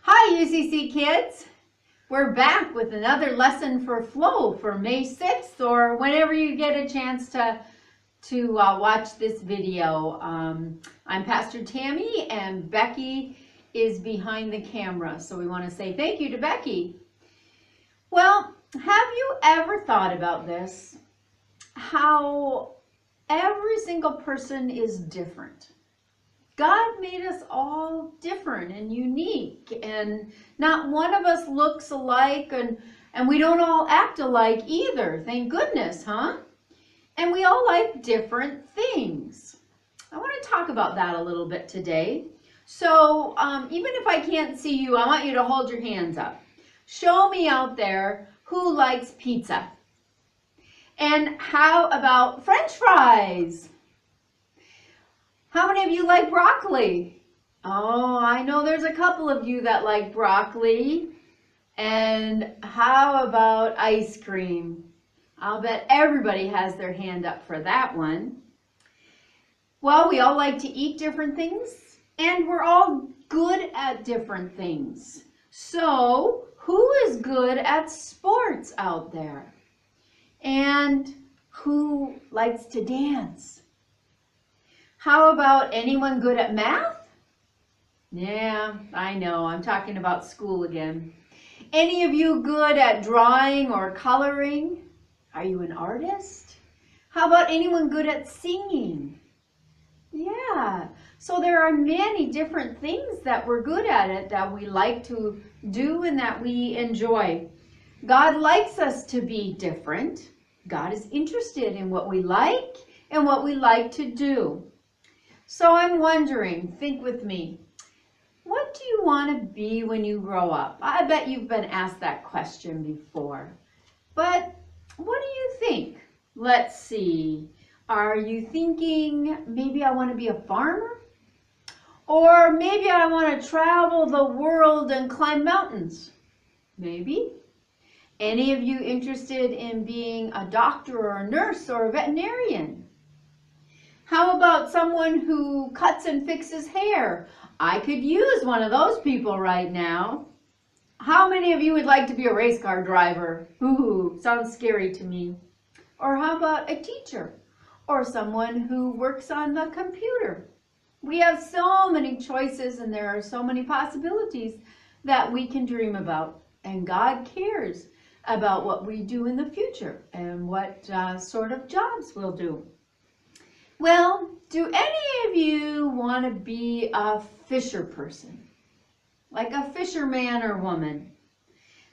Hi UCC kids! We're back with another lesson for Flow for May 6th or whenever you get a chance to watch this video. I'm Pastor Tammy and Becky is behind the camera, so we want to say thank you to Becky. Well, have you ever thought about this? How every single person is different. God made us all different and unique, and not one of us looks alike, and we don't all act alike either. Thank goodness, huh? And we all like different things. I want to talk about that a little bit today. So even if I can't see you, I want you to hold your hands up. Show me out there who likes pizza. And how about French fries? How many of you like broccoli? Oh, I know there's a couple of you that like broccoli. And how about ice cream? I'll bet everybody has their hand up for that one. Well, we all like to eat different things, and we're all good at different things. So, who is good at sports out there? And who likes to dance? How about anyone good at math? Yeah, I know, I'm talking about school again. Any of you good at drawing or coloring? Are you an artist? How about anyone good at singing? Yeah, so there are many different things that we're good at it, that we like to do and that we enjoy. God likes us to be different. God is interested in what we like and what we like to do. So I'm wondering, think with me, what do you want to be when you grow up? I bet you've been asked that question before. But what do you think? Let's see. Are you thinking maybe I want to be a farmer? Or maybe I want to travel the world and climb mountains? Maybe. Any of you interested in being a doctor or a nurse or a veterinarian? How about someone who cuts and fixes hair? I could use one of those people right now. How many of you would like to be a race car driver? Ooh, sounds scary to me. Or how about a teacher? Or someone who works on the computer? We have so many choices and there are so many possibilities that we can dream about. And God cares about what we do in the future and what sort of jobs we'll do. Well, do any of you want to be a fisher person? Like a fisherman or woman?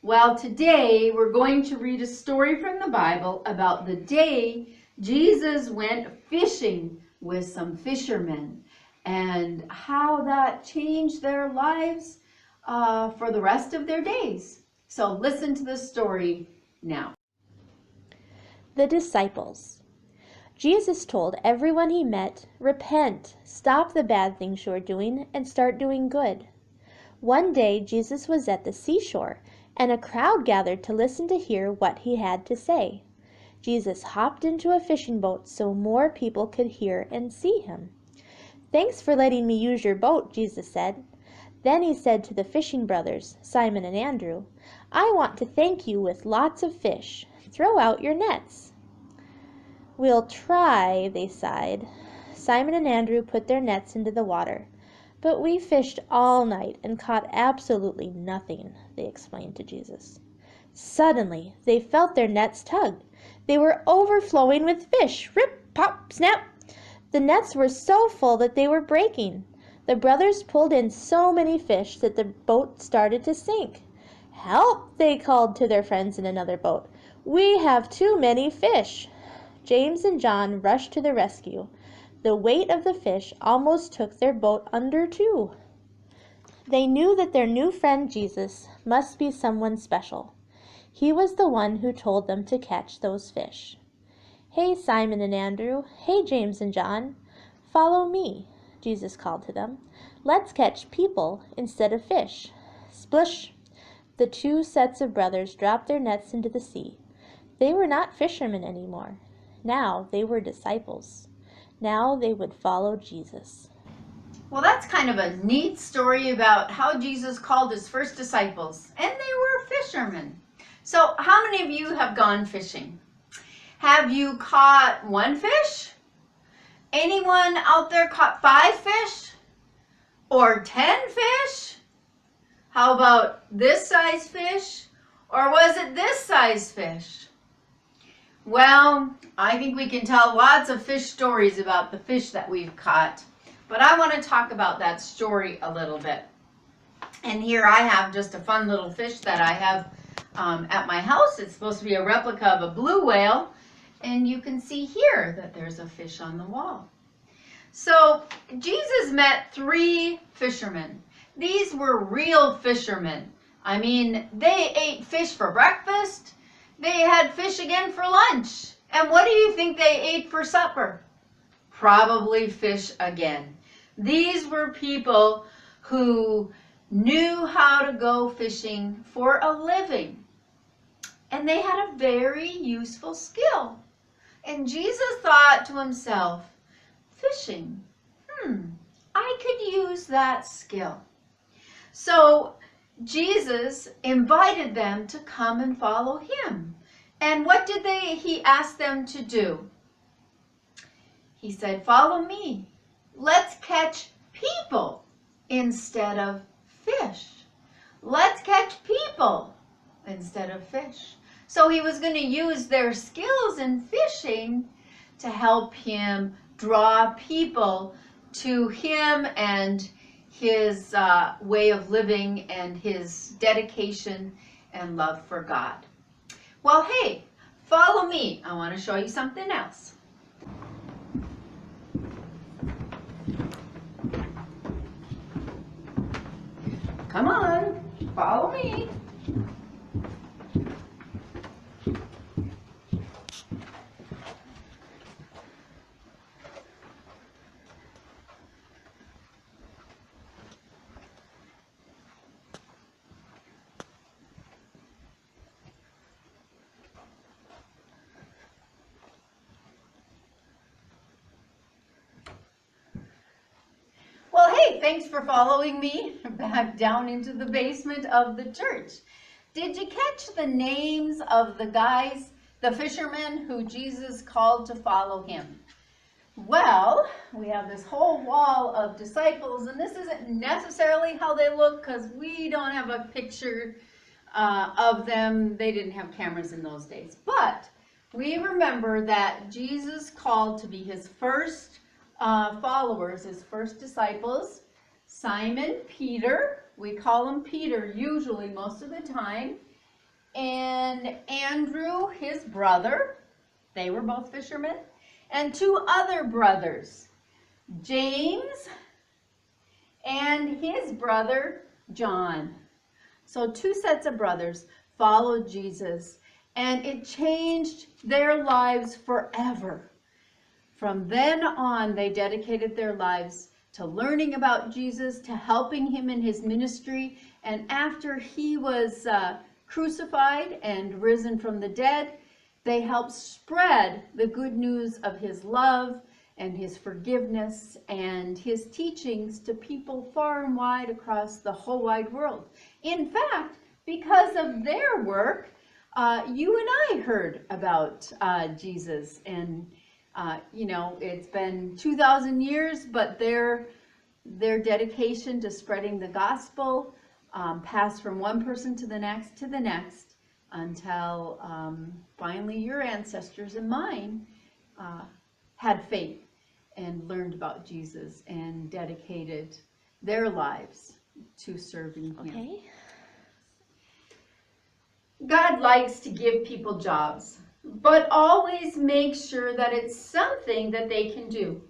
Well, today we're going to read a story from the Bible about the day Jesus went fishing with some fishermen and how that changed their lives for the rest of their days. So listen to the story now. The disciples. Jesus told everyone he met, "Repent, stop the bad things you are doing, and start doing good." One day Jesus was at the seashore, and a crowd gathered to listen to hear what he had to say. Jesus hopped into a fishing boat so more people could hear and see him. "Thanks for letting me use your boat," Jesus said. Then he said to the fishing brothers, Simon and Andrew, "I want to thank you with lots of fish. Throw out your nets." "We'll try," they sighed. Simon and Andrew put their nets into the water. "But we fished all night and caught absolutely nothing," they explained to Jesus. Suddenly, they felt their nets tug. They were overflowing with fish. Rip, pop, snap! The nets were so full that they were breaking. The brothers pulled in so many fish that the boat started to sink. "Help!" they called to their friends in another boat. "We have too many fish." James and John rushed to the rescue. The weight of the fish almost took their boat under too. They knew that their new friend Jesus must be someone special. He was the one who told them to catch those fish. "Hey, Simon and Andrew. Hey, James and John. Follow me," Jesus called to them. "Let's catch people instead of fish." Splish! The two sets of brothers dropped their nets into the sea. They were not fishermen anymore. Now they were disciples. Now they would follow Jesus. Well, that's kind of a neat story about how Jesus called his first disciples, and they were fishermen. So, how many of you have gone fishing? Have you caught one fish? Anyone out there caught 5 fish? Or 10 fish? How about this size fish? Or was it this size fish? Well, I think we can tell lots of fish stories about the fish that we've caught. But I want to talk about that story a little bit. And here I have just a fun little fish that I have at my house. It's supposed to be a replica of a blue whale. And you can see here that there's a fish on the wall. So Jesus met 3 fishermen. These were real fishermen. I mean, they ate fish for breakfast. They had fish again for lunch. And what do you think they ate for supper? Probably fish again. These were people who knew how to go fishing for a living. And they had a very useful skill. And Jesus thought to himself, fishing, I could use that skill. So Jesus invited them to come and follow him. And what did he ask them to do? He said, follow me. Let's catch people instead of fish. Let's catch people instead of fish. So he was going to use their skills in fishing to help him draw people to him and his way of living and his dedication and love for God. Well, hey, follow me. I want to show you something else. Come on, follow me. Well, hey, thanks for following me back down into the basement of the church. Did you catch the names of the guys, the fishermen who Jesus called to follow him? Well, we have this whole wall of disciples, and this isn't necessarily how they look because we don't have a picture of them. They didn't have cameras in those days. But we remember that Jesus called to be his first followers, his first disciples, Simon Peter, we call him Peter usually most of the time, and Andrew, his brother, they were both fishermen, and 2 other brothers, James and his brother John. So 2 sets of brothers followed Jesus, and it changed their lives forever. From then on, they dedicated their lives to learning about Jesus, to helping him in his ministry. And after he was crucified and risen from the dead, they helped spread the good news of his love and his forgiveness and his teachings to people far and wide across the whole wide world. In fact, because of their work, you and I heard about Jesus, and it's been 2,000 years, but their dedication to spreading the gospel passed from one person to the next until finally your ancestors and mine had faith and learned about Jesus and dedicated their lives to serving him. Okay. God likes to give people jobs, but always make sure that it's something that they can do.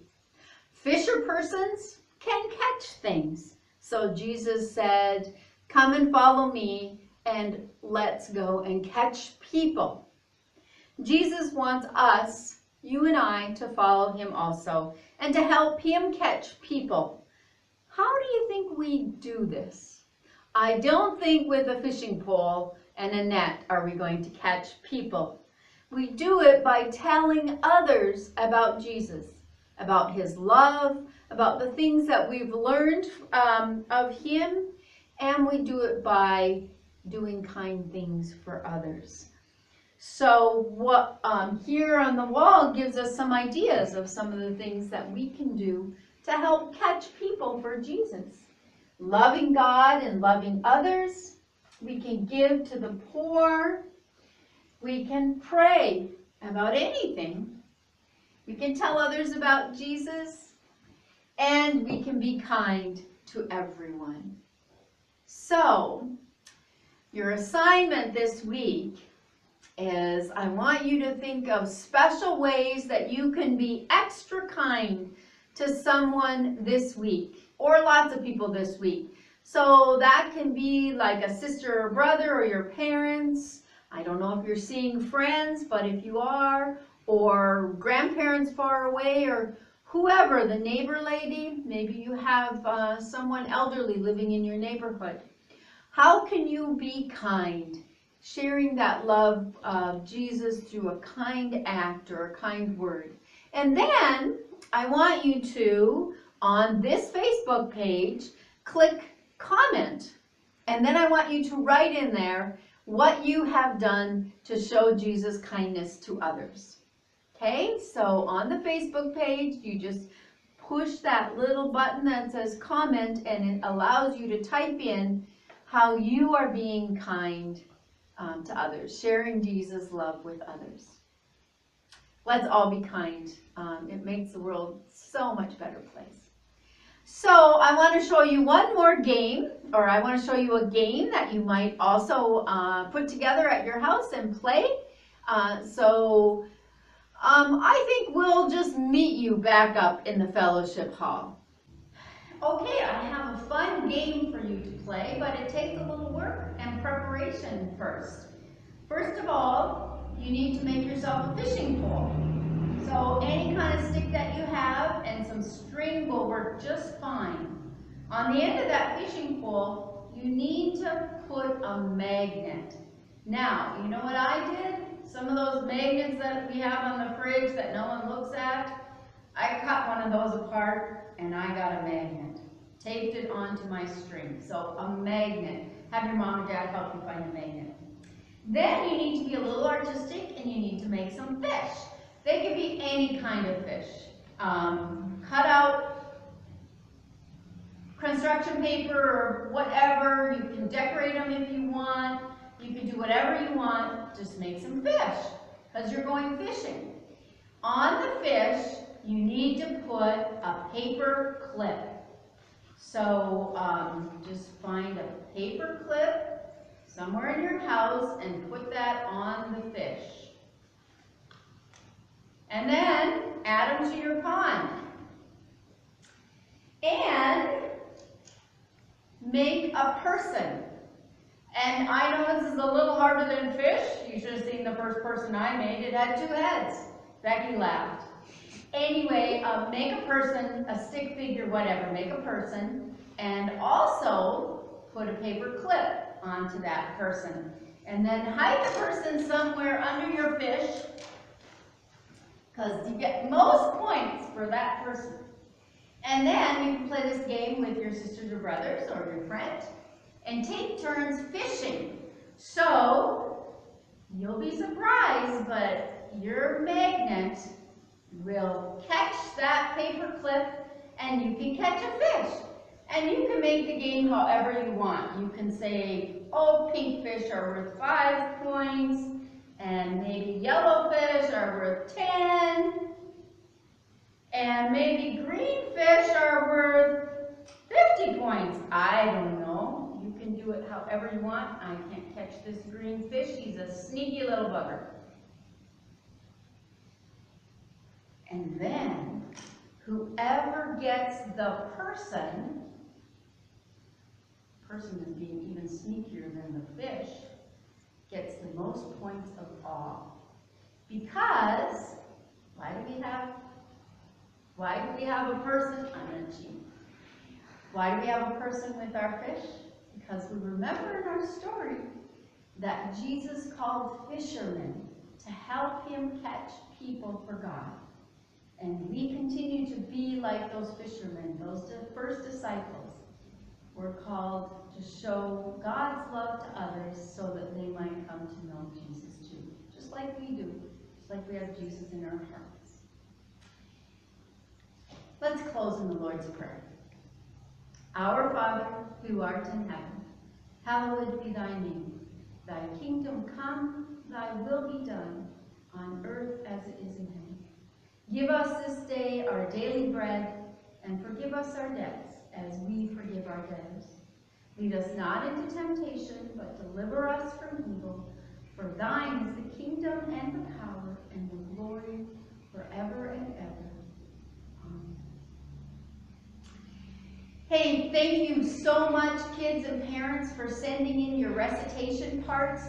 Fisher persons can catch things. So Jesus said, come and follow me and let's go and catch people. Jesus wants us, you and I, to follow him also and to help him catch people. How do you think we do this? I don't think with a fishing pole and a net are we going to catch people. We do it by telling others about Jesus, about his love, about the things that we've learned of Him, and we do it by doing kind things for others. So what here on the wall gives us some ideas of some of the things that we can do to help catch people for Jesus. Loving God and loving others. We can give to the poor. We can pray about anything. We can tell others about Jesus. And we can be kind to everyone. So, your assignment this week is I want you to think of special ways that you can be extra kind to someone this week, or lots of people this week. So that can be like a sister or brother or your parents. I don't know if you're seeing friends, but if you are, or grandparents far away, or whoever, the neighbor lady, maybe you have someone elderly living in your neighborhood. How can you be kind? Sharing that love of Jesus through a kind act or a kind word. And then I want you to, on this Facebook page, click comment. And then I want you to write in there what you have done to show Jesus' kindness to others. Okay, so on the Facebook page, you just push that little button that says comment, and it allows you to type in how you are being kind to others, sharing Jesus' love with others. Let's all be kind. It makes the world so much better place. So I want to show you one more game, or I want to show you a game that you might also put together at your house and play. I think we'll just meet you back up in the fellowship hall. Okay, I have a fun game for you to play, but it takes a little work and preparation first. First of all, you need to make yourself a fishing pole. So any kind of stick that you have and some string will work just fine. On the end of that fishing pole, you need to put a magnet. Now, you know what I did? Some of those magnets that we have on the fridge that no one looks at, I cut one of those apart and I got a magnet. Taped it onto my string. So a magnet. Have your mom or dad help you find a magnet. Then you need to be a little artistic and you need to make some fish. They can be any kind of fish. Cut out construction paper or whatever. You can decorate them if you want. You can do whatever you want. Just make some fish because you're going fishing. On the fish, you need to put a paper clip. So just find a paper clip somewhere in your house and put that on the fish. And then add them to your pond. And make a person. And I know this is a little harder than fish. You should have seen the first person I made. It had 2 heads. Becky laughed. Anyway, make a person, a stick figure, whatever. Make a person. And also put a paper clip onto that person. And then hide the person somewhere under your fish, because you get most points for that person. And then you can play this game with your sisters or brothers or your friend and take turns fishing. So you'll be surprised, but your magnet will catch that paper clip and you can catch a fish. And you can make the game however you want. You can say, oh, pink fish are worth 5 points, and maybe yellow fish are worth 10, and maybe green fish are worth 50 points. I don't know. You can do it however you want. I can't catch this green fish. He's a sneaky little bugger. And then, whoever gets the person is being even sneakier than the fish, gets the most points of all. Because, why do we have a person? I'm going to cheat. Why do we have a person with our fish? Because we remember in our story that Jesus called fishermen to help him catch people for God. And we continue to be like those fishermen, those first disciples. We're called to show God's love to others so that they might come to know Jesus too. Just like we do. Just like we have Jesus in our hearts. Let's close in the Lord's Prayer. Our Father, who art in heaven, hallowed be thy name. Thy kingdom come, thy will be done, on earth as it is in heaven. Give us this day our daily bread, and forgive us our debts, as we forgive our debtors. Lead us not into temptation, but deliver us from evil. For thine is the kingdom and the power and the glory forever and ever. Amen. Hey, thank you so much, kids and parents, for sending in your recitation parts.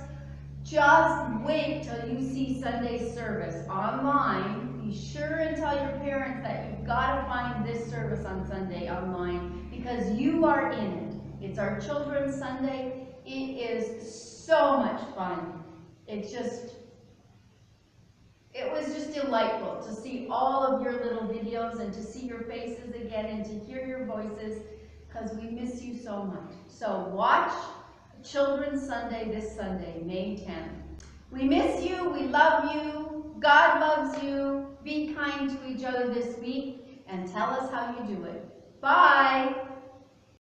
Just wait till you see Sunday service online. Be sure and tell your parents that you've got to find this service on Sunday online because you are in it. It's our Children's Sunday. It is so much fun. It was just delightful to see all of your little videos and to see your faces again and to hear your voices because we miss you so much. So watch Children's Sunday this Sunday, May 10th. We miss you. We love you. God loves you. Be kind to each other this week and tell us how you do it. Bye.